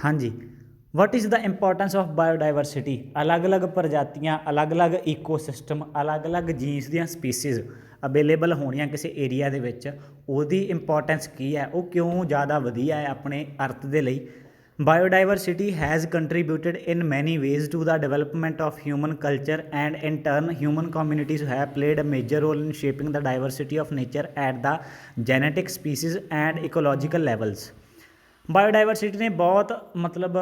हाँ जी। What is the importance of biodiversity. अलग अलग प्रजातियां, अलग अलग ईकोसिस्टम, अलग अलग जीन्स ਦੀਆਂ ਸਪੀਸੀਜ਼ ਅਵੇਲੇਬਲ ਹੋਣੀਆਂ ਕਿਸੇ ਏਰੀਆ ਦੇ ਵਿੱਚ, ਉਹਦੀ ਇੰਪੋਰਟੈਂਸ ਕੀ ਹੈ, ਉਹ ਕਿਉਂ ਜ਼ਿਆਦਾ ਵਧੀਆ ਹੈ ਆਪਣੇ ਅਰਥ ਦੇ ਲਈ। Biodiversity has contributed in many ways to the development of human culture, and in turn human communities have played a major role in shaping the diversity of nature at the genetic, species and ecological levels। Biodiversity ਨੇ ਬਹੁਤ ਮਤਲਬ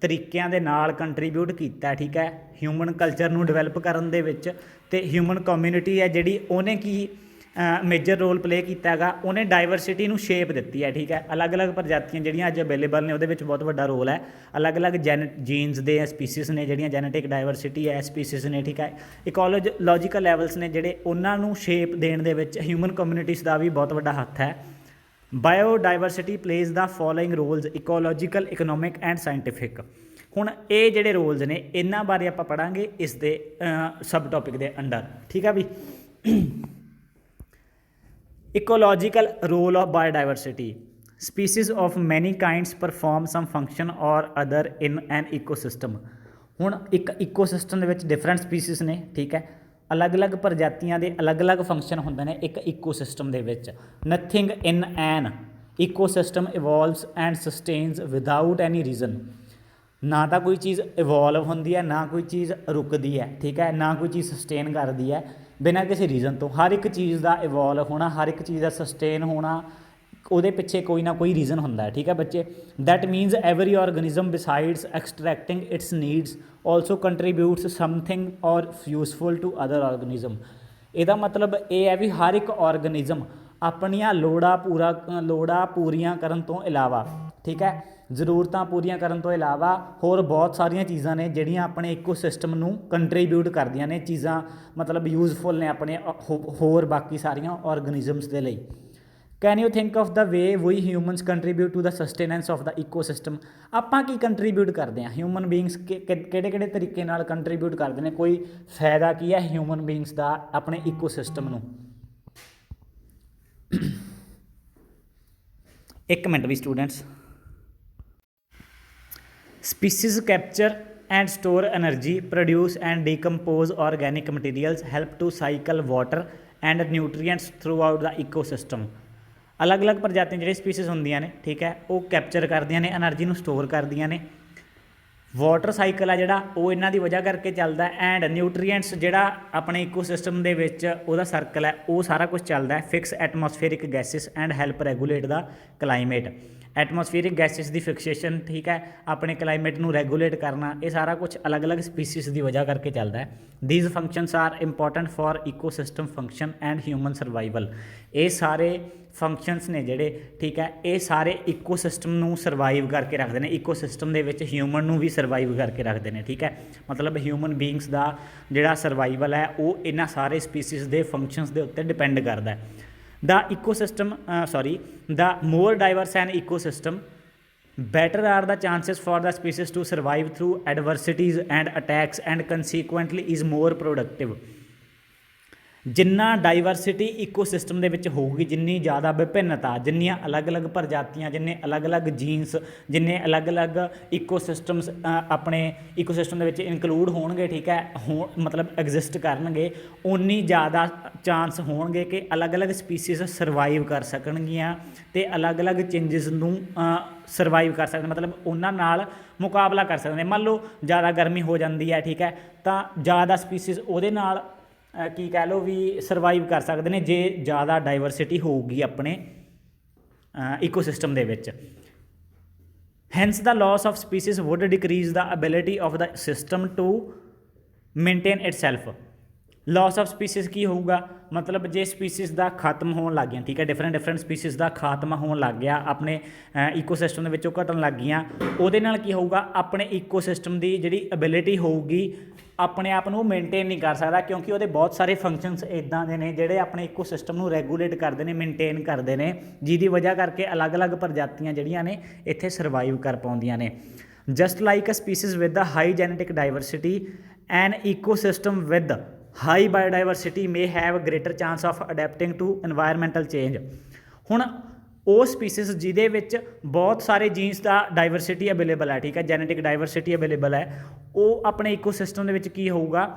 ਤਰੀਕਿਆਂ ਦੇ ਨਾਲ contribute ਕੀਤਾ, ਠੀਕ ਹੈ, human culture ਨੂੰ ਡਿਵੈਲਪ ਕਰਨ ਦੇ ਵਿੱਚ। ਅਤੇ ਹਿਊਮਨ ਕਮਿਊਨਿਟੀ ਹੈ ਜਿਹੜੀ, ਉਹਨੇ ਕੀ ਮੇਜਰ ਰੋਲ ਪਲੇ ਕੀਤਾ ਹੈਗਾ, ਉਹਨੇ ਡਾਇਵਰਸਿਟੀ ਨੂੰ ਸ਼ੇਪ ਦਿੱਤੀ ਹੈ, ਠੀਕ ਹੈ। ਅਲੱਗ ਅਲੱਗ ਪ੍ਰਜਾਤੀਆਂ ਜਿਹੜੀਆਂ ਅੱਜ ਅਵੇਲੇਬਲ ਨੇ, ਉਹਦੇ ਵਿੱਚ ਬਹੁਤ ਵੱਡਾ ਰੋਲ ਹੈ। ਅਲੱਗ ਅਲੱਗ ਜੀਨਸ ਦੇ ਸਪੀਸੀਸ ਨੇ ਜਿਹੜੀਆਂ, ਜੈਨੇਟਿਕ ਡਾਇਵਰਸਿਟੀ ਹੈ, ਸਪੀਸੀਸ ਨੇ, ਠੀਕ ਹੈ। ਇਕੋਲੋਜੀਕਲ ਲੈਵਲਸ ਨੇ ਜਿਹੜੇ, ਉਹਨਾਂ ਨੂੰ ਸ਼ੇਪ ਦੇਣ ਦੇ ਵਿੱਚ ਹਿਊਮਨ ਕਮਿਊਨਿਟੀਜ਼ ਦਾ ਵੀ ਬਹੁਤ ਵੱਡਾ ਹੱਥ ਹੈ। Biodiversity plays the following roles: ecological, economic and scientific. ਹੁਣ ਇਹ ਜਿਹੜੇ ਰੋਲਸ ਨੇ, ਇਹਨਾਂ ਬਾਰੇ ਆਪਾਂ ਪੜ੍ਹਾਂਗੇ ਇਸ ਦੇ ਸਬ ਟੋਪਿਕ ਦੇ ਅੰਡਰ, ਠੀਕ ਆ ਵੀ। Ecological role of biodiversity: species of many kinds perform some function or other in an ecosystem. ਹੁਣ ਇੱਕ ਈਕੋਸਿਸਟਮ ਦੇ ਵਿੱਚ ਡਿਫਰੈਂਟ ਸਪੀਸੀਜ਼ ਨੇ, ਠੀਕ ਹੈ। ਅਲੱਗ ਅਲੱਗ ਪ੍ਰਜਾਤੀਆਂ ਦੇ ਅਲੱਗ ਅਲੱਗ ਫੰਕਸ਼ਨ ਹੁੰਦੇ ਨੇ ਇੱਕ ਈਕੋਸਿਸਟਮ ਦੇ ਵਿੱਚ। Nothing in an ecosystem evolves and sustains without any reason. ਨਾ ਤਾਂ ਕੋਈ ਚੀਜ਼ ਇਵੋਲਵ ਹੁੰਦੀ ਹੈ, ਨਾ ਕੋਈ ਚੀਜ਼ ਰੁਕਦੀ ਹੈ, ਠੀਕ ਹੈ, ਨਾ ਕੋਈ ਚੀਜ਼ ਸਸਟੇਨ ਕਰਦੀ ਹੈ ਬਿਨਾਂ ਕਿਸੇ ਰੀਜ਼ਨ ਤੋਂ। ਹਰ ਇੱਕ ਚੀਜ਼ ਦਾ ਇਵੋਲਵ ਹੋਣਾ, ਹਰ ਇੱਕ ਚੀਜ਼ ਦਾ ਸਸਟੇਨ ਹੋਣਾ, ਉਹਦੇ ਪਿੱਛੇ ਕੋਈ ਨਾ ਕੋਈ ਰੀਜ਼ਨ ਹੁੰਦਾ ਹੈ, ਠੀਕ ਹੈ ਬੱਚੇ। That means every organism besides extracting its needs also contributes something or useful to other organism. ਇਹਦਾ ਮਤਲਬ ਇਹ ਹੈ ਵੀ ਹਰ ਇੱਕ ਔਰਗਨਿਜ਼ਮ ਆਪਣੀਆਂ ਲੋੜਾਂ ਪੂਰੀਆਂ ਕਰਨ ਤੋਂ ਇਲਾਵਾ, ਠੀਕ ਹੈ, ਜ਼ਰੂਰਤਾਂ ਪੂਰੀਆਂ ਕਰਨ ਤੋਂ ਇਲਾਵਾ ਹੋਰ ਬਹੁਤ ਸਾਰੀਆਂ ਚੀਜ਼ਾਂ ਨੇ ਜਿਹੜੀਆਂ ਆਪਣੇ ਇਕੋਸਿਸਟਮ ਨੂੰ ਕੰਟਰੀਬਿਊਟ ਕਰਦੀਆਂ ਨੇ। ਚੀਜ਼ਾਂ ਮਤਲਬ ਯੂਜ਼ਫੁਲ ਨੇ ਆਪਣੇ ਹੋਰ ਬਾਕੀ ਸਾਰੀਆਂ ਔਰਗਨਿਜ਼ਮਸ ਦੇ ਲਈ। Can you think of the way we humans contribute to the sustenance of the ecosystem. ਆਪਾਂ ਕੀ ਕੰਟਰੀਬਿਊਟ ਕਰਦੇ ਹਾਂ, ਹਿਊਮਨ ਬੀਇੰਗਸ ਕਿਹੜੇ ਕਿਹੜੇ ਤਰੀਕੇ ਨਾਲ ਕੰਟਰੀਬਿਊਟ ਕਰਦੇ ਨੇ, ਕੋਈ ਫਾਇਦਾ ਕੀ ਹੈ ਹਿਊਮਨ ਬੀਇੰਗਸ ਦਾ ਆਪਣੇ ਈਕੋਸਿਸਟਮ ਨੂੰ। ਇੱਕ ਮਿੰਟ ਵੀ students. Species capture and store energy, produce and decompose organic materials, help to cycle water and nutrients throughout the ecosystem। ਅਲੱਗ ਅਲੱਗ ਪ੍ਰਜਾਤੀਆਂ ਜਿਹੜੀ ਸਪੀਸੀਜ਼ ਹੁੰਦੀਆਂ ਨੇ, ਠੀਕ ਹੈ, ਉਹ ਕੈਪਚਰ ਕਰਦੀਆਂ ਨੇ, ਐਨਰਜੀ ਨੂੰ ਸਟੋਰ ਕਰਦੀਆਂ ਨੇ। ਵਾਟਰ ਸਾਈਕਲ ਆ ਜਿਹੜਾ, ਉਹ ਇਹਨਾਂ ਦੀ ਵਜ੍ਹਾ ਕਰਕੇ ਚੱਲਦਾ। ਐਂਡ ਨਿਊਟਰੀਐਂਟਸ ਜਿਹੜਾ ਆਪਣੇ ਇਕੋਸਿਸਟਮ ਦੇ ਵਿੱਚ ਉਹਦਾ ਸਰਕਲ ਹੈ, ਉਹ ਸਾਰਾ ਕੁਛ ਚੱਲਦਾ। Fix atmospheric gases and help regulate the climate. Atmospheric gases ਦੀ ਫਿਕਸੇਸ਼ਨ, ਠੀਕ ਹੈ, ਆਪਣੇ ਕਲਾਈਮੇਟ ਨੂੰ ਰੈਗੂਲੇਟ ਕਰਨਾ, ਇਹ ਸਾਰਾ ਕੁਛ ਅਲੱਗ ਅਲੱਗ ਸਪੀਸੀਜ਼ ਦੀ ਵਜ੍ਹਾ ਕਰਕੇ ਚੱਲਦਾ ਹੈ। These functions are important for ecosystem function and human survival. ਇਹ ਸਾਰੇ ਫੰਕਸ਼ਨਸ ਨੇ ਜਿਹੜੇ, ਠੀਕ ਹੈ, ਇਹ ਸਾਰੇ ਇਕੋਸਿਸਟਮ ਨੂੰ ਸਰਵਾਈਵ ਕਰਕੇ ਰੱਖਦੇ ਨੇ, ਇਕੋਸਿਸਟਮ ਦੇ ਵਿੱਚ ਹਿਊਮਨ ਨੂੰ ਵੀ ਸਰਵਾਈਵ ਕਰਕੇ ਰੱਖਦੇ ਨੇ, ਠੀਕ ਹੈ। ਮਤਲਬ ਹਿਊਮਨ ਬੀਇੰਗਸ ਦਾ ਜਿਹੜਾ ਸਰਵਾਈਵਲ ਹੈ ਉਹ ਇਹਨਾਂ ਸਾਰੇ ਸਪੀਸੀਜ਼ ਦੇ ਫੰਕਸ਼ਨਸ ਦੇ ਉੱਤੇ ਡਿਪੈਂਡ ਕਰਦਾ। The more diverse an ecosystem, better are the chances for the species to survive through adversities and attacks, and consequently is more productive। ਜਿੰਨਾ ਡਾਈਵਰਸਿਟੀ ਇਕੋਸਿਸਟਮ ਦੇ ਵਿੱਚ ਹੋਊਗੀ, ਜਿੰਨੀ ਜ਼ਿਆਦਾ ਵਿਭਿੰਨਤਾ, ਜਿੰਨੀਆਂ ਅਲੱਗ ਅਲੱਗ ਪ੍ਰਜਾਤੀਆਂ, ਜਿੰਨੇ ਅਲੱਗ ਅਲੱਗ ਜੀਨਸ, ਜਿੰਨੇ ਅਲੱਗ ਅਲੱਗ ਇਕੋਸਿਸਟਮਸ ਆਪਣੇ ਇਕੋਸਿਸਟਮ ਦੇ ਵਿੱਚ ਇਨਕਲੂਡ ਹੋਣਗੇ, ਠੀਕ ਹੈ, ਮਤਲਬ ਐਗਜ਼ਿਸਟ ਕਰਨਗੇ, ਉਨੀ ਜ਼ਿਆਦਾ ਚਾਂਸ ਹੋਣਗੇ ਕਿ ਅਲੱਗ ਅਲੱਗ ਸਪੀਸੀਜ਼ ਸਰਵਾਈਵ ਕਰ ਸਕਣਗੀਆਂ ਅਤੇ ਅਲੱਗ ਅਲੱਗ ਚੇਂਜਿਸ ਨੂੰ ਸਰਵਾਈਵ ਕਰ ਸਕਦੇ, ਮਤਲਬ ਉਹਨਾਂ ਨਾਲ ਮੁਕਾਬਲਾ ਕਰ ਸਕਦੇ। ਮੰਨ ਲਓ ਜ਼ਿਆਦਾ ਗਰਮੀ ਹੋ ਜਾਂਦੀ ਹੈ, ਠੀਕ ਹੈ, ਤਾਂ ਜ਼ਿਆਦਾ ਸਪੀਸੀਜ਼ ਉਹਦੇ ਨਾਲ ਕੀ ਕਹਿ ਲਓ ਵੀ ਸਰਵਾਈਵ ਕਰ ਸਕਦੇ ਨੇ, ਜੇ ਜ਼ਿਆਦਾ ਡਾਈਵਰਸਿਟੀ ਹੋਊਗੀ ਆਪਣੇ ਇਕੋਸਿਸਟਮ ਦੇ ਵਿੱਚ। Hence the loss of species would decrease the ability of the system to maintain itself. Loss of species ਕੀ ਹੋਊਗਾ, ਮਤਲਬ ਜੇ ਸਪੀਸੀਜ਼ ਦਾ ਖਾਤਮ ਹੋਣ ਲੱਗ ਗਿਆ, ਠੀਕ ਹੈ, ਡਿਫਰੈਂਟ ਸਪੀਸੀਜ਼ ਦਾ ਖਾਤਮਾ ਹੋਣ ਲੱਗ ਗਿਆ, ਆਪਣੇ ਇਕੋਸਿਸਟਮ ਦੇ ਵਿੱਚੋਂ ਘਟਣ ਲੱਗ ਗਈਆਂ, ਉਹਦੇ ਨਾਲ ਕੀ ਹੋਊਗਾ, ਆਪਣੇ ਇਕੋਸਿਸਟਮ ਦੀ ਜਿਹੜੀ ਐਬਿਲਿਟੀ ਹੋਊਗੀ ਆਪਣੇ ਆਪ ਨੂੰ ਮੇਨਟੇਨ ਨਹੀਂ ਕਰ ਸਕਦਾ, ਕਿਉਂਕਿ ਉਹਦੇ ਬਹੁਤ ਸਾਰੇ ਫੰਕਸ਼ਨਸ ਇੱਦਾਂ ਦੇ ਨੇ ਜਿਹੜੇ ਆਪਣੇ ਇਕੋਸਿਸਟਮ ਨੂੰ ਰੈਗੂਲੇਟ ਕਰਦੇ ਨੇ, ਮੇਨਟੇਨ ਕਰਦੇ ਨੇ, ਜਿਹਦੀ ਵਜ੍ਹਾ ਕਰਕੇ ਅਲੱਗ ਅਲੱਗ ਪ੍ਰਜਾਤੀਆਂ ਜਿਹੜੀਆਂ ਨੇ ਇੱਥੇ ਸਰਵਾਈਵ ਕਰ ਪਾਉਂਦੀਆਂ ਨੇ। Just like a species with a high genetic diversity, an ecosystem with high biodiversity may have greater chance of adapting to environmental change। ਹੁਣ ਉਹ ਸਪੀਸੀਸ ਜਿਹਦੇ ਵਿੱਚ ਬਹੁਤ ਸਾਰੇ ਜੀਨਸ ਦਾ ਡਾਈਵਰਸਿਟੀ ਅਵੇਲੇਬਲ ਹੈ, ਠੀਕ ਹੈ, ਜੈਨੇਟਿਕ ਡਾਈਵਰਸਿਟੀ ਅਵੇਲੇਬਲ ਹੈ, ਉਹ ਆਪਣੇ ਇਕੋਸਿਸਟਮ ਦੇ ਵਿੱਚ ਕੀ ਹੋਊਗਾ,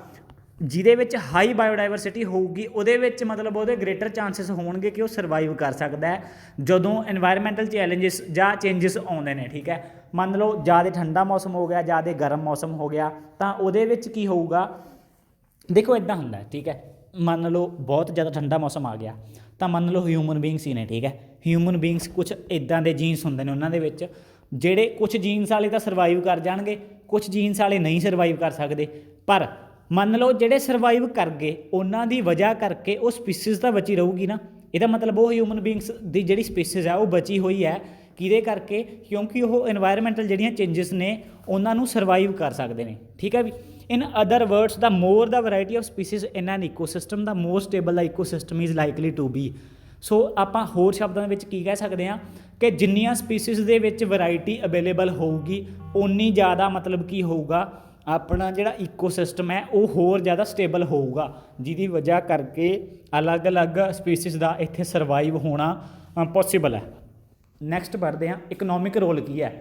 ਜਿਹਦੇ ਵਿੱਚ ਹਾਈ ਬਾਇਓਡਾਈਵਰਸਿਟੀ ਹੋਊਗੀ, ਉਹਦੇ ਵਿੱਚ ਮਤਲਬ ਉਹਦੇ ਗ੍ਰੇਟਰ ਚਾਂਸਿਸ ਹੋਣਗੇ ਕਿ ਉਹ ਸਰਵਾਈਵ ਕਰ ਸਕਦਾ ਹੈ ਜਦੋਂ ਇਨਵਾਇਰਮੈਂਟਲ ਚੈਲੰਜਸ ਜਾਂ ਚੇਂਜਸ ਆਉਂਦੇ ਨੇ, ਠੀਕ ਹੈ। ਮੰਨ ਲਓ ਜ਼ਿਆਦਾ ਠੰਡਾ ਮੌਸਮ ਹੋ ਗਿਆ, ਜ਼ਿਆਦਾ ਗਰਮ ਮੌਸਮ ਹੋ ਗਿਆ, ਤਾਂ ਉਹਦੇ ਵਿੱਚ ਕੀ ਹੋਊਗਾ, ਦੇਖੋ ਇੱਦਾਂ ਹੁੰਦਾ, ਠੀਕ ਹੈ। ਮੰਨ ਲਓ ਬਹੁਤ ਜ਼ਿਆਦਾ ਠੰਡਾ ਮੌਸਮ ਆ ਗਿਆ, ਤਾਂ ਮੰਨ ਲਓ ਹਿਊਮਨ ਬੀਇੰਗਸ ਹੀ ਨੇ, ਠੀਕ ਹੈ। ਹਿਊਮਨ ਬੀਇੰਗਸ ਕੁਛ ਇੱਦਾਂ ਦੇ ਜੀਨਸ ਹੁੰਦੇ ਨੇ ਉਹਨਾਂ ਦੇ ਵਿੱਚ, ਜਿਹੜੇ ਕੁਛ ਜੀਨਸ ਵਾਲੇ ਤਾਂ ਸਰਵਾਈਵ ਕਰ ਜਾਣਗੇ, ਕੁਛ ਜੀਨਸ ਵਾਲੇ ਨਹੀਂ ਸਰਵਾਈਵ ਕਰ ਸਕਦੇ। ਪਰ ਮੰਨ ਲਓ ਜਿਹੜੇ ਸਰਵਾਈਵ ਕਰ ਗਏ ਉਹਨਾਂ ਦੀ ਵਜ੍ਹਾ ਕਰਕੇ ਉਹ ਸਪੀਸੀਜ਼ ਤਾਂ ਬਚੀ ਰਹੂਗੀ ਨਾ। ਇਹਦਾ ਮਤਲਬ ਉਹ ਹਿਊਮਨ ਬੀਇੰਗਸ ਦੀ ਜਿਹੜੀ ਸਪੀਸੀਜ਼ ਆ ਉਹ ਬਚੀ ਹੋਈ ਹੈ, ਕਿਹਦੇ ਕਰਕੇ, ਕਿਉਂਕਿ ਉਹ ਇਨਵਾਇਰਮੈਂਟਲ ਜਿਹੜੀਆਂ ਚੇਂਜਸ ਨੇ ਉਹਨਾਂ ਨੂੰ ਸਰਵਾਈਵ ਕਰ ਸਕਦੇ ਨੇ, ਠੀਕ ਹੈ ਵੀ। In other words the more the variety of species in an ecosystem the more stable the ecosystem is likely to be. So ਆਪਾਂ ਹੋਰ ਸ਼ਬਦਾਂ ਦੇ ਵਿੱਚ ਕੀ ਕਹਿ ਸਕਦੇ ਹਾਂ ਕਿ ਜਿੰਨੀਆਂ ਸਪੀਸੀਜ਼ ਦੇ ਵਿੱਚ ਵੈਰਾਈਟੀ ਅਵੇਲੇਬਲ ਹੋਊਗੀ ਓਨੀ ਜ਼ਿਆਦਾ ਮਤਲਬ ਕੀ ਹੋਊਗਾ, ਆਪਣਾ ਜਿਹੜਾ ਇਕੋਸਿਸਟਮ ਹੈ ਉਹ ਹੋਰ ਜ਼ਿਆਦਾ ਸਟੇਬਲ ਹੋਊਗਾ, ਜਿਹਦੀ ਵਜ੍ਹਾ ਕਰਕੇ ਅਲੱਗ-ਅਲੱਗ ਸਪੀਸੀਜ਼ ਦਾ ਇੱਥੇ ਸਰਵਾਈਵ ਹੋਣਾ ਪੋਸੀਬਲ ਹੈ। ਨੈਕਸਟ ਪੜ੍ਹਦੇ ਹਾਂ, ਇਕਨੋਮਿਕ ਰੋਲ ਕੀ ਹੈ।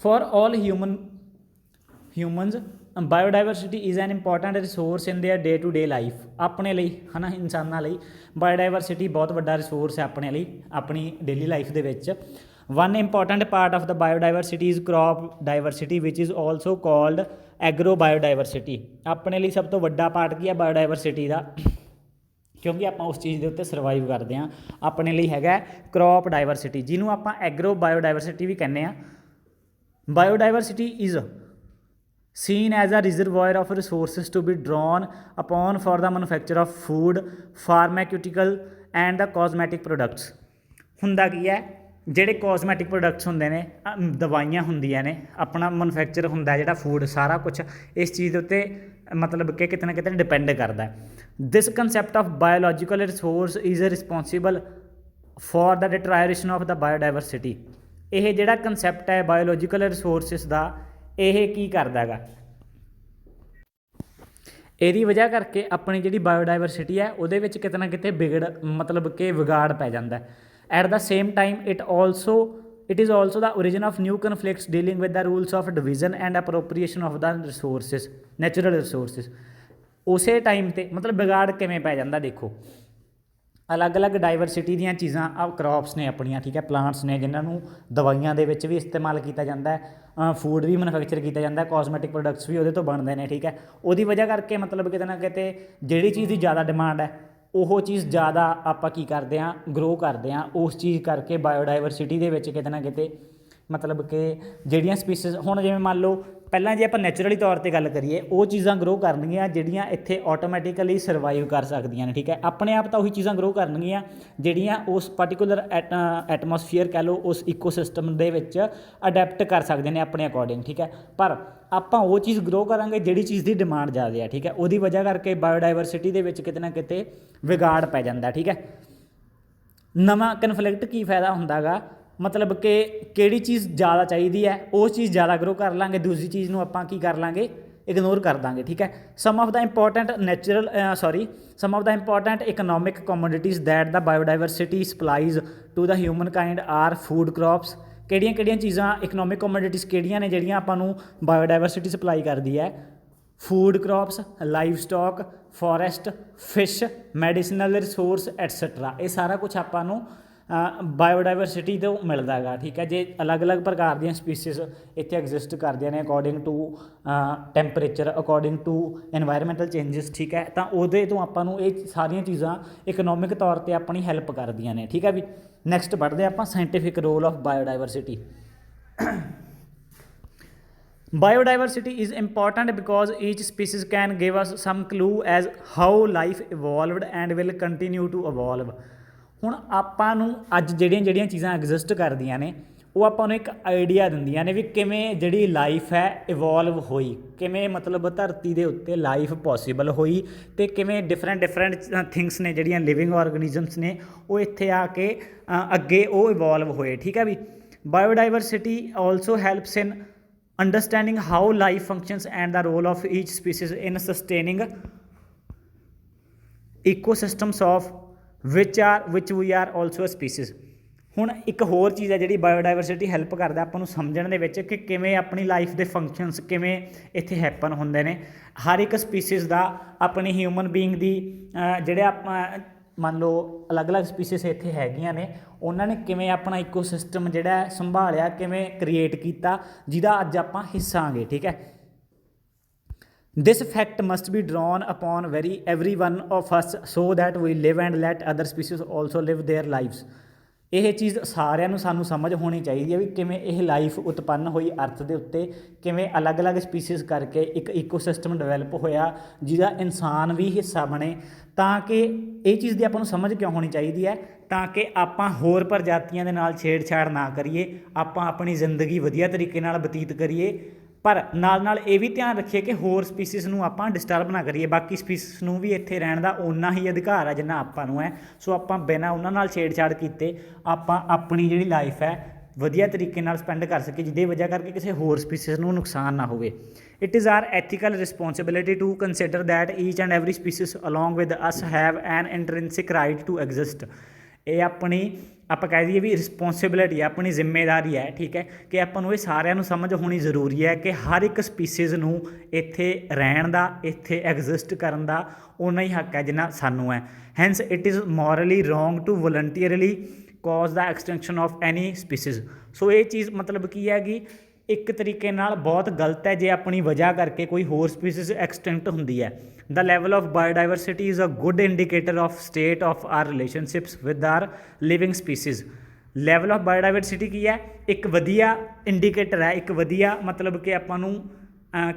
For all humans biodiversity is an important resource in their day to day life. ਆਪਣੇ ਲਈ ਹੈ ਨਾ, ਇਨਸਾਨਾਂ ਲਈ ਬਾਇਓਡਾਈਵਰਸਿਟੀ ਬਹੁਤ ਵੱਡਾ ਰਿਸੋਰਸ ਹੈ ਆਪਣੇ ਲਈ, ਆਪਣੀ ਡੇਲੀ ਲਾਈਫ ਦੇ ਵਿੱਚ। One important part of the biodiversity is crop diversity which is also called agro biodiversity. ਆਪਣੇ ਲਈ ਸਭ ਤੋਂ ਵੱਡਾ ਪਾਰਟ ਕੀ ਹੈ ਬਾਇਓਡਾਈਵਰਸਿਟੀ ਦਾ, ਕਿਉਂਕਿ ਆਪਾਂ ਉਸ ਚੀਜ਼ ਦੇ ਉੱਤੇ ਸਰਵਾਈਵ ਕਰਦੇ ਹਾਂ, ਆਪਣੇ ਲਈ ਹੈਗਾ ਕ੍ਰੌਪ ਡਾਈਵਰਸਿਟੀ, ਜਿਹਨੂੰ ਆਪਾਂ ਐਗਰੋ ਬਾਇਓਡਾਈਵਰਸਿਟੀ ਵੀ ਕਹਿੰਦੇ ਹਾਂ। ਬਾਇਓਡਾਈਵਰਸਿਟੀ is seen as a reservoir of resources to be drawn upon for the manufacture of food, pharmaceutical and the cosmetic products। ਹੁੰਦਾ ਕੀ ਹੈ, ਜਿਹੜੇ ਕੋਸਮੈਟਿਕ ਪ੍ਰੋਡਕਟਸ ਹੁੰਦੇ ਨੇ, ਦਵਾਈਆਂ ਹੁੰਦੀਆਂ ਨੇ, ਆਪਣਾ ਮੈਨੂਫੈਕਚਰ ਹੁੰਦਾ ਜਿਹੜਾ ਫੂਡ, ਸਾਰਾ ਕੁਛ ਇਸ ਚੀਜ਼ ਦੇ ਉੱਤੇ ਮਤਲਬ ਕਿ ਕਿਤੇ ਨਾ ਕਿਤੇ ਡਿਪੈਂਡ ਕਰਦਾ। This concept of biological resource is responsible for the deterioration of the biodiversity. ਇਹ ਜਿਹੜਾ ਕੰਸੈਪਟ ਹੈ ਬਾਇਓਲੋਜੀਕਲ ਰਿਸੋਰਸਿਸ ਦਾ, ਇਹ ਕੀ ਕਰਦਾ ਹੈਗਾ, ਇਹਦੀ ਵਜ੍ਹਾ ਕਰਕੇ ਆਪਣੀ ਜਿਹੜੀ ਬਾਇਓਡਾਈਵਰਸਿਟੀ ਹੈ ਉਹਦੇ ਵਿੱਚ ਕਿਤੇ ਨਾ ਕਿਤੇ ਮਤਲਬ ਕਿ ਵਿਗਾੜ ਪੈ ਜਾਂਦਾ। At the same time it is also the origin of new conflicts dealing with the rules of division and appropriation of the resources, natural resources. ਉਸੇ ਟਾਈਮ 'ਤੇ ਮਤਲਬ ਵਿਗਾੜ ਕਿਵੇਂ ਪੈ ਜਾਂਦਾ, ਦੇਖੋ ਅਲੱਗ-ਅਲੱਗ ਡਾਈਵਰਸਿਟੀ ਦੀਆਂ ਚੀਜ਼ਾਂ ਕ੍ਰੌਪਸ ਨੇ ਆਪਣੀਆਂ, ਠੀਕ ਹੈ, ਪਲਾਂਟਸ ਨੇ ਜਿਹਨਾਂ ਨੂੰ ਦਵਾਈਆਂ ਦੇ ਵਿੱਚ ਵੀ ਇਸਤੇਮਾਲ ਕੀਤਾ ਜਾਂਦਾ, ਫੂਡ ਵੀ ਮੈਨੂਫੈਕਚਰ ਕੀਤਾ ਜਾਂਦਾ, ਕਾਸਮੈਟਿਕ ਪ੍ਰੋਡਕਟਸ ਵੀ ਉਹਦੇ ਤੋਂ ਬਣਦੇ ਨੇ, ਠੀਕ ਹੈ। ਉਹਦੀ ਵਜ੍ਹਾ ਕਰਕੇ ਮਤਲਬ ਕਿਤੇ ਨਾ ਕਿਤੇ ਜਿਹੜੀ ਚੀਜ਼ ਦੀ ਜ਼ਿਆਦਾ ਡਿਮਾਂਡ ਹੈ ਉਹ ਚੀਜ਼ ਜ਼ਿਆਦਾ ਆਪਾਂ ਕੀ ਕਰਦੇ ਹਾਂ, ਗਰੋ ਕਰਦੇ ਹਾਂ। ਉਸ ਚੀਜ਼ ਕਰਕੇ ਬਾਇਓਡਾਈਵਰਸਿਟੀ ਦੇ ਵਿੱਚ ਕਿਤੇ ਨਾ ਕਿਤੇ ਮਤਲਬ ਕਿ ਜਿਹੜੀਆਂ ਸਪੀਸੀਜ਼, ਹੁਣ ਜਿਵੇਂ ਮੰਨ ਲਓ ਪਹਿਲਾਂ ਜੇ ਆਪਾਂ ਨੈਚੁਰਲੀ ਤੌਰ 'ਤੇ ਗੱਲ ਕਰੀਏ, ਉਹ ਚੀਜ਼ਾਂ ਗਰੋ ਕਰਨਗੀਆਂ ਜਿਹੜੀਆਂ ਇੱਥੇ ਆਟੋਮੈਟਿਕਲੀ ਸਰਵਾਈਵ ਕਰ ਸਕਦੀਆਂ ਨੇ, ਠੀਕ ਹੈ। ਆਪਣੇ ਆਪ ਤਾਂ ਉਹੀ ਚੀਜ਼ਾਂ ਗਰੋ ਕਰਨਗੀਆਂ ਜਿਹੜੀਆਂ ਉਸ ਪਾਰਟੀਕੂਲਰ ਐਟਮੋਸਫੀਅਰ ਕਹਿ ਲਓ, ਉਸ ਇਕੋਸਿਸਟਮ ਦੇ ਵਿੱਚ ਅਡੈਪਟ ਕਰ ਸਕਦੇ ਨੇ ਆਪਣੇ ਅਕੋਰਡਿੰਗ, ਠੀਕ ਹੈ। ਪਰ ਆਪਾਂ ਉਹ ਚੀਜ਼ ਗਰੋ ਕਰਾਂਗੇ ਜਿਹੜੀ ਚੀਜ਼ ਦੀ ਡਿਮਾਂਡ ਜ਼ਿਆਦਾ ਹੈ, ਠੀਕ ਹੈ। ਉਹਦੀ ਵਜ੍ਹਾ ਕਰਕੇ ਬਾਇਓਡਾਈਵਰਸਿਟੀ ਦੇ ਵਿੱਚ ਕਿਤੇ ਨਾ ਕਿਤੇ ਵਿਗਾੜ ਪੈ ਜਾਂਦਾ, ਠੀਕ ਹੈ। ਨਵਾਂ ਕਨਫਲਿਕਟ ਕੀ ਫਾਇਦਾ ਹੁੰਦਾ ਗਾ, ਮਤਲਬ ਕਿ ਕਿਹੜੀ ਚੀਜ਼ ਜ਼ਿਆਦਾ ਚਾਹੀਦੀ ਹੈ ਉਹ ਚੀਜ਼ ਜ਼ਿਆਦਾ ਗਰੋ ਕਰ ਲਾਂਗੇ, ਦੂਜੀ ਚੀਜ਼ ਨੂੰ ਆਪਾਂ ਕੀ ਕਰ ਲਾਂਗੇ, ਇਗਨੋਰ ਕਰ ਦਾਂਗੇ, ਠੀਕ ਹੈ। Some of the important economic commodities that the biodiversity supplies to the human kind are food crops. ਕਿਹੜੀਆਂ ਚੀਜ਼ਾਂ ਇਕਨੋਮਿਕ ਕਮੋਡਿਟੀਜ਼ ਕਿਹੜੀਆਂ ਨੇ ਜਿਹੜੀਆਂ ਆਪਾਂ ਨੂੰ ਬਾਇਓਡਾਈਵਰਸਿਟੀ ਸਪਲਾਈ ਕਰਦੀ ਹੈ? Food crops, live stock, forest, fish, medicinal resource et cetera. ਇਹ ਸਾਰਾ ਕੁਛ ਆਪਾਂ ਨੂੰ ਬਾਇਓਡਾਈਵਰਸਿਟੀ ਤੋਂ ਮਿਲਦਾ ਹੈਗਾ, ਠੀਕ ਹੈ। ਜੇ ਅਲੱਗ-ਅਲੱਗ ਪ੍ਰਕਾਰ ਦੀਆਂ ਸਪੀਸੀਜ਼ ਇੱਥੇ ਐਗਜ਼ਿਸਟ ਕਰਦੀਆਂ ਨੇ according to temperature, according to environmental changes, ਠੀਕ ਹੈ, ਤਾਂ ਉਹਦੇ ਤੋਂ ਆਪਾਂ ਨੂੰ ਇਹ ਸਾਰੀਆਂ ਚੀਜ਼ਾਂ ਇਕਨੋਮਿਕ ਤੌਰ 'ਤੇ ਆਪਣੀ ਹੈਲਪ ਕਰਦੀਆਂ ਨੇ, ਠੀਕ ਹੈ ਵੀ। ਨੈਕਸਟ ਪੜ੍ਹਦੇ ਆਪਾਂ scientific role of biodiversity. Biodiversity is important because each species can give us some clue as how life evolved and will continue to evolve। ਹੁਣ ਆਪਾਂ ਨੂੰ ਅੱਜ ਜਿਹੜੀਆਂ ਚੀਜ਼ਾਂ ਐਗਜ਼ਿਸਟ ਕਰਦੀਆਂ ਨੇ ਉਹ ਆਪਾਂ ਨੂੰ ਇੱਕ ਆਈਡੀਆ ਦਿੰਦੀਆਂ ਨੇ ਵੀ ਕਿਵੇਂ ਜਿਹੜੀ ਲਾਈਫ ਹੈ ਇਵੋਲਵ ਹੋਈ, ਕਿਵੇਂ ਮਤਲਬ ਧਰਤੀ ਦੇ ਉੱਤੇ ਲਾਈਫ ਪੋਸੀਬਲ ਹੋਈ, ਅਤੇ ਕਿਵੇਂ ਡਿਫਰੈਂਟ ਥਿੰਗਸ ਨੇ ਜਿਹੜੀਆਂ ਲਿਵਿੰਗ ਆਰਗੈਨਿਜ਼ਮਸ ਨੇ ਉਹ ਇੱਥੇ ਆ ਕੇ ਅੱਗੇ ਉਹ ਇਵੋਲਵ ਹੋਏ, ਠੀਕ ਹੈ ਵੀ। Biodiversity also helps in understanding how life functions and the role of each species in sustaining ecosystems of which we are also a species। ਹੁਣ ਇੱਕ ਹੋਰ ਚੀਜ਼ ਹੈ ਜਿਹੜੀ ਬਾਇਓਡਾਇਵਰਸਿਟੀ ਹੈਲਪ ਕਰਦਾ ਆਪਾਂ ਨੂੰ ਸਮਝਣ ਦੇ ਵਿੱਚ ਕਿ ਕਿਵੇਂ ਆਪਣੀ ਲਾਈਫ ਦੇ ਫੰਕਸ਼ਨਸ ਕਿਵੇਂ ਇੱਥੇ ਹੈਪਨ ਹੁੰਦੇ ਨੇ। ਹਰ ਇੱਕ ਸਪੀਸੀਜ਼ ਦਾ ਆਪਣੀ ਹਿਊਮਨ ਬੀਇੰਗ ਦੀ ਜਿਹੜੇ ਆਪਾਂ ਮੰਨ ਲਓ ਅਲੱਗ-ਅਲੱਗ ਸਪੀਸੀਜ਼ ਇੱਥੇ ਹੈਗੀਆਂ ਨੇ, ਉਹਨਾਂ ਨੇ ਕਿਵੇਂ ਆਪਣਾ ਇਕੋਸਿਸਟਮ ਜਿਹੜਾ ਸੰਭਾਲਿਆ, ਕਿਵੇਂ ਕ੍ਰੀਏਟ ਕੀਤਾ, ਜਿਹਦਾ ਅੱਜ ਆਪਾਂ ਹਿੱਸਾ ਆਂਗੇ। ਠੀਕ ਹੈ। This fact must be drawn upon every one of us so that we live and let other species also live their lives। ਇਹ ਚੀਜ਼ ਸਾਰਿਆਂ ਨੂੰ ਸਾਨੂੰ ਸਮਝ ਹੋਣੀ ਚਾਹੀਦੀ ਹੈ ਵੀ ਕਿਵੇਂ ਇਹ ਲਾਈਫ ਉਤਪੰਨ ਹੋਈ ਅਰਥ ਦੇ ਉੱਤੇ, ਕਿਵੇਂ ਅਲੱਗ-ਅਲੱਗ ਸਪੀਸੀਜ਼ ਕਰਕੇ ਇੱਕ ਇਕੋਸਿਸਟਮ ਡਿਵੈਲਪ ਹੋਇਆ ਜਿਹਦਾ ਇਨਸਾਨ ਵੀ ਹਿੱਸਾ ਬਣੇ। ਤਾਂ ਕਿ ਇਹ ਚੀਜ਼ ਦੀ ਆਪਾਂ ਨੂੰ ਸਮਝ ਕਿਉਂ ਹੋਣੀ ਚਾਹੀਦੀ ਹੈ, ਤਾਂ ਕਿ ਆਪਾਂ ਹੋਰ ਪ੍ਰਜਾਤੀਆਂ ਦੇ ਨਾਲ ਛੇੜਛਾੜ ਨਾ ਕਰੀਏ, ਆਪਾਂ ਆਪਣੀ ਜ਼ਿੰਦਗੀ ਵਧੀਆ ਤਰੀਕੇ ਨਾਲ ਬਤੀਤ ਕਰੀਏ, ਪਰ ਨਾਲ ਨਾਲ ਇਹ ਵੀ ਧਿਆਨ ਰੱਖੀਏ ਕਿ ਹੋਰ ਸਪੀਸੀਜ਼ ਨੂੰ ਆਪਾਂ ਡਿਸਟਰਬ ਨਾ ਕਰੀਏ। ਬਾਕੀ ਸਪੀਸੀਜ਼ ਨੂੰ ਵੀ ਇੱਥੇ ਰਹਿਣ ਦਾ ਓਨਾ ਹੀ ਅਧਿਕਾਰ ਹੈ ਜਿੰਨਾ ਆਪਾਂ ਨੂੰ ਹੈ। ਸੋ ਆਪਾਂ ਬਿਨਾਂ ਉਹਨਾਂ ਨਾਲ ਛੇੜਛਾੜ ਕੀਤੇ ਆਪਾਂ ਆਪਣੀ ਜਿਹੜੀ ਲਾਈਫ ਹੈ ਵਧੀਆ ਤਰੀਕੇ ਨਾਲ ਸਪੈਂਡ ਕਰ ਸਕੀਏ, ਜਿਹਦੀ ਵਜ੍ਹਾ ਕਰਕੇ ਕਿਸੇ ਹੋਰ ਸਪੀਸੀਜ਼ ਨੂੰ ਨੁਕਸਾਨ ਨਾ ਹੋਵੇ। It is our ethical responsibility to consider that each and every species along with us have an intrinsic right to exist. ਇਹ ਆਪਣੀ ਆਪਾਂ ਕਹਿ ਦਈਏ ਵੀ ਰਿਸਪੋਂਸੀਬਿਲਿਟੀ ਹੈ, ਆਪਣੀ ਜ਼ਿੰਮੇਦਾਰੀ ਹੈ। ਠੀਕ ਹੈ, ਕਿ ਆਪਾਂ ਨੂੰ ਇਹ ਸਾਰਿਆਂ ਨੂੰ ਸਮਝ ਹੋਣੀ ਜ਼ਰੂਰੀ ਹੈ ਕਿ ਹਰ ਇੱਕ ਸਪੀਸੀਜ਼ ਨੂੰ ਇੱਥੇ ਰਹਿਣ ਦਾ, ਇੱਥੇ ਐਗਜ਼ਿਸਟ ਕਰਨ ਦਾ ਓਨਾ ਹੀ ਹੱਕ ਹੈ ਜਿੰਨਾ ਸਾਨੂੰ ਹੈ। Hence it is morally wrong to voluntarily cause the extinction of any species. So ਇਹ ਚੀਜ਼ ਮਤਲਬ ਕੀ ਹੈ ਕਿ ਇੱਕ ਤਰੀਕੇ ਨਾਲ ਬਹੁਤ ਗਲਤ ਹੈ ਜੇ ਆਪਣੀ ਵਜ੍ਹਾ ਕਰਕੇ ਕੋਈ ਹੋਰ ਸਪੀਸੀਜ਼ ਐਕਸਟਿੰਕਟ ਹੁੰਦੀ ਹੈ। The level of biodiversity is a good indicator of state of our relationships with our living species. Level of biodiversity ਕੀ ਹੈ? ਇੱਕ ਵਧੀਆ ਇੰਡੀਕੇਟਰ ਹੈ, ਇੱਕ ਵਧੀਆ ਮਤਲਬ ਕਿ ਆਪਾਂ ਨੂੰ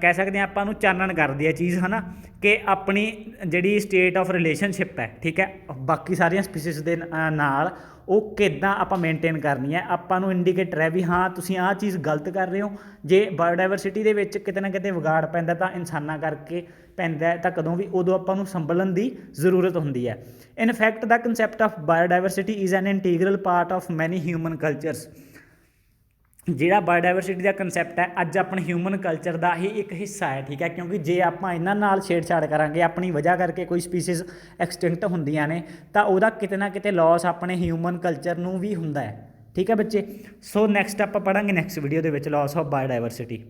ਕਹਿ ਸਕਦੇ ਹਾਂ, ਆਪਾਂ ਨੂੰ ਚਾਨਣ ਕਰਦੀ ਹੈ ਚੀਜ਼, ਹੈ ਨਾ, ਕਿ ਆਪਣੀ ਜਿਹੜੀ ਸਟੇਟ ਆਫ ਰਿਲੇਸ਼ਨਸ਼ਿਪ ਹੈ, ਠੀਕ ਹੈ, ਬਾਕੀ ਸਾਰੀਆਂ ਸਪੀਸੀਜ਼ ਦੇ ਨਾਲ ਉਹ ਕਿੱਦਾਂ ਆਪਾਂ ਮੇਨਟੇਨ ਕਰਨੀ ਹੈ। ਆਪਾਂ ਨੂੰ ਇੰਡੀਕੇਟਰ ਹੈ ਵੀ ਹਾਂ ਤੁਸੀਂ ਆਹ ਚੀਜ਼ ਗਲਤ ਕਰ ਰਹੇ ਹੋ। ਜੇ ਬਾਇਓਡਾਇਵਰਸਿਟੀ ਦੇ ਵਿੱਚ ਕਿਤੇ ਨਾ ਕਿਤੇ ਵਿਗਾੜ ਪੈਂਦਾ ਤਾਂ ਇਨਸਾਨਾਂ ਕਰਕੇ ਪੈਂਦਾ, ਤਾਂ ਕਦੋਂ ਵੀ ਉਦੋਂ ਆਪਾਂ ਨੂੰ ਸੰਭਲਣ ਦੀ ਜ਼ਰੂਰਤ ਹੁੰਦੀ ਹੈ। In fact the concept of biodiversity is an integral part of many human cultures. ਜਿਹੜਾ ਬਾਇਓਡਾਇਵਰਸਿਟੀ ਦਾ ਕੰਸੈਪਟ ਹੈ ਅੱਜ ਆਪਣੇ ਹਿਊਮਨ ਕਲਚਰ ਦਾ ਹੀ ਇੱਕ ਹਿੱਸਾ ਹੈ। ਠੀਕ ਹੈ, ਕਿਉਂਕਿ ਜੇ ਆਪਾਂ ਇਹਨਾਂ ਨਾਲ ਛੇੜਛਾੜ ਕਰਾਂਗੇ, ਆਪਣੀ ਵਜ੍ਹਾ ਕਰਕੇ ਕੋਈ ਸਪੀਸੀਜ਼ ਐਕਸਟਿੰਕਟ ਹੁੰਦੀਆਂ ਨੇ, ਤਾਂ ਉਹਦਾ ਕਿਤੇ ਨਾ ਕਿਤੇ ਲੋਸ ਆਪਣੇ ਹਿਊਮਨ ਕਲਚਰ ਨੂੰ ਵੀ ਹੁੰਦਾ ਹੈ। ਠੀਕ ਹੈ ਬੱਚੇ, ਸੋ ਨੈਕਸਟ ਆਪਾਂ ਪੜ੍ਹਾਂਗੇ ਨੈਕਸਟ ਵੀਡੀਓ ਦੇ ਵਿੱਚ ਲੋਸ ਆਫ ਬਾਇਓਡਾਇਵਰਸਿਟੀ।